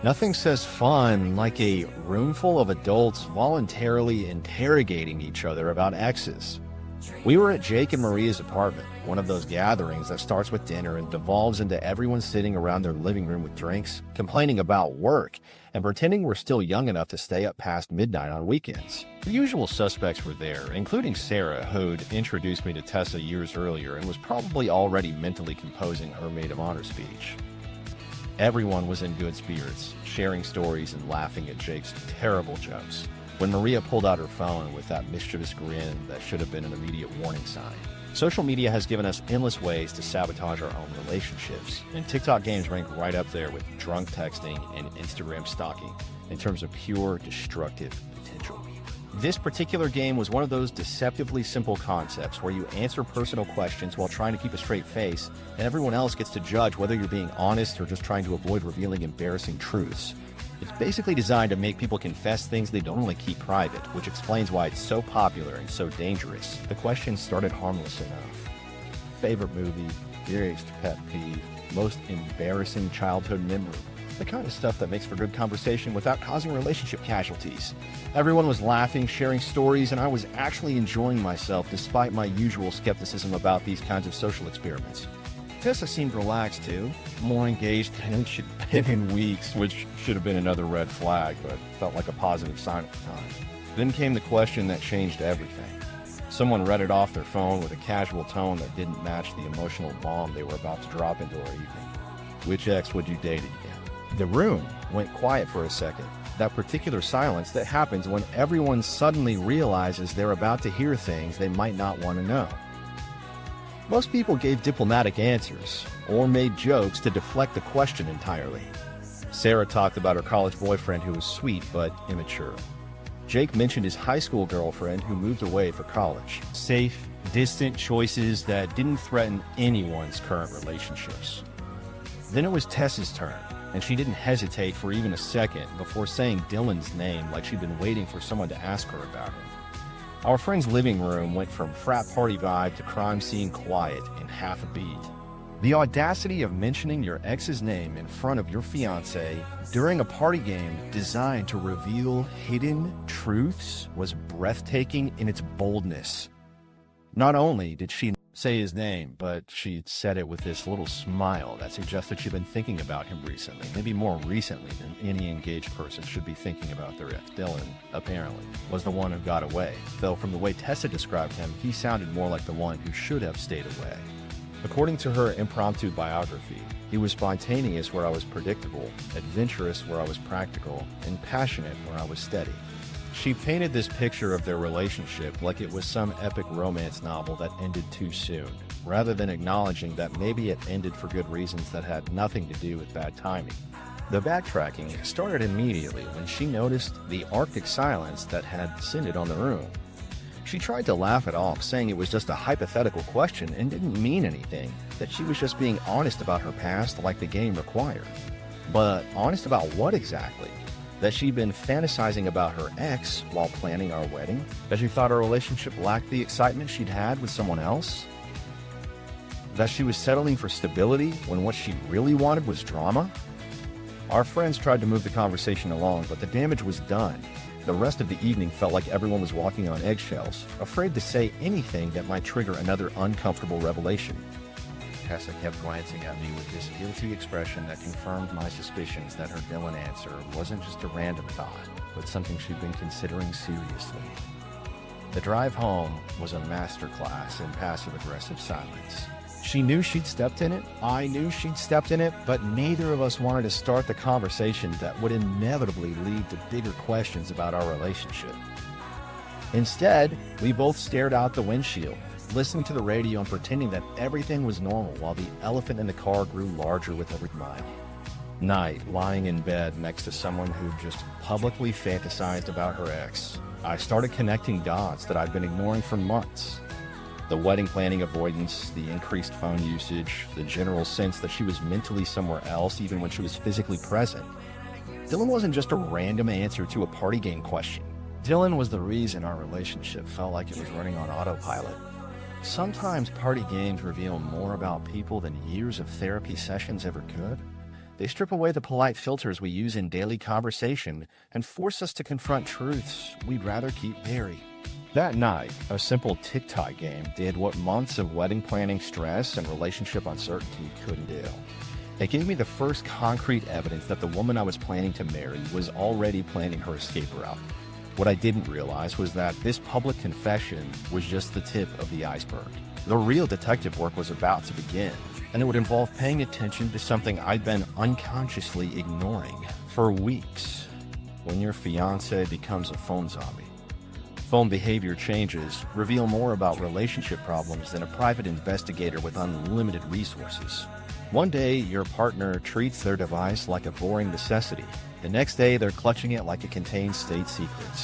Nothing says fun like a room full of adults voluntarily interrogating each other about exes. We were at Jake and Maria's apartment, one of those gatherings that starts with dinner and devolves into everyone sitting around their living room with drinks, complaining about work, and pretending we're still young enough to stay up past midnight on weekends. The usual suspects were there, including Sarah, who'd introduced me to Tessa years earlier and was probably already mentally composing her maid of honor speech. Everyone was in good spirits, sharing stories and laughing at Jake's terrible jokes, when Maria pulled out her phone with that mischievous grin that should have been an immediate warning sign. Social media has given us endless ways to sabotage our own relationships, and TikTok games rank right up there with drunk texting and Instagram stalking in terms of pure destructive potential. This particular game was one of those deceptively simple concepts where you answer personal questions while trying to keep a straight face, and everyone else gets to judge whether you're being honest or just trying to avoid revealing embarrassing truths. It's basically designed to make people confess things they don't want to keep private, which explains why it's so popular and so dangerous. The questions started harmless enough. Favorite movie, biggest pet peeve, most embarrassing childhood memory. The kind of stuff that makes for good conversation without causing relationship casualties. Everyone was laughing, sharing stories, and I was actually enjoying myself despite my usual skepticism about these kinds of social experiments. Tessa seemed relaxed too, more engaged than she'd been in weeks, which should have been another red flag, but felt like a positive sign at the time. Then came the question that changed everything. Someone read it off their phone with a casual tone that didn't match the emotional bomb they were about to drop into our evening. Which ex would you date again? The room went quiet for a second. That particular silence that happens when everyone suddenly realizes they're about to hear things they might not want to know. Most people gave diplomatic answers, or made jokes to deflect the question entirely. Sarah talked about her college boyfriend who was sweet but immature. Jake mentioned his high school girlfriend who moved away for college. Safe, distant choices that didn't threaten anyone's current relationships. Then it was Tessa's turn, and she didn't hesitate for even a second before saying Dylan's name like she'd been waiting for someone to ask her about him. Our friend's living room went from frat party vibe to crime scene quiet in half a beat. The audacity of mentioning your ex's name in front of your fiancé during a party game designed to reveal hidden truths was breathtaking in its boldness. Not only did she say his name, but she said it with this little smile that suggested she'd been thinking about him recently, maybe more recently than any engaged person should be thinking about their ex. Dylan, apparently, was the one who got away, though from the way Tessa described him, he sounded more like the one who should have stayed away. According to her impromptu biography, he was spontaneous where I was predictable, adventurous where I was practical, and passionate where I was steady. She painted this picture of their relationship like it was some epic romance novel that ended too soon, rather than acknowledging that maybe it ended for good reasons that had nothing to do with bad timing. The backtracking started immediately when she noticed the Arctic silence that had descended on the room. She tried to laugh it off, saying it was just a hypothetical question and didn't mean anything, that she was just being honest about her past like the game required. But honest about what exactly? That she'd been fantasizing about her ex while planning our wedding? That she thought our relationship lacked the excitement she'd had with someone else? That she was settling for stability when what she really wanted was drama? Our friends tried to move the conversation along, but the damage was done. The rest of the evening felt like everyone was walking on eggshells, afraid to say anything that might trigger another uncomfortable revelation. Tessa kept glancing at me with this guilty expression that confirmed my suspicions that her Dylan answer wasn't just a random thought, but something she'd been considering seriously. The drive home was a masterclass in passive-aggressive silence. She knew she'd stepped in it, I knew she'd stepped in it, but neither of us wanted to start the conversation that would inevitably lead to bigger questions about our relationship. Instead, we both stared out the windshield, listening to the radio and pretending that everything was normal while the elephant in the car grew larger with every mile. Night, lying in bed next to someone who just publicly fantasized about her ex, I started connecting dots that I'd been ignoring for months. The wedding planning avoidance, the increased phone usage, the general sense that she was mentally somewhere else even when she was physically present. Dylan wasn't just a random answer to a party game question. Dylan was the reason our relationship felt like it was running on autopilot. Sometimes party games reveal more about people than years of therapy sessions ever could. They strip away the polite filters we use in daily conversation and force us to confront truths we'd rather keep buried. That night, a simple tic-tac game did what months of wedding planning stress and relationship uncertainty couldn't do. It gave me the first concrete evidence that the woman I was planning to marry was already planning her escape route. What I didn't realize was that this public confession was just the tip of the iceberg. The real detective work was about to begin, and it would involve paying attention to something I'd been unconsciously ignoring for weeks. When your fiance becomes a phone zombie. Phone behavior changes reveal more about relationship problems than a private investigator with unlimited resources. One day, your partner treats their device like a boring necessity. The next day, they're clutching it like it contains state secrets.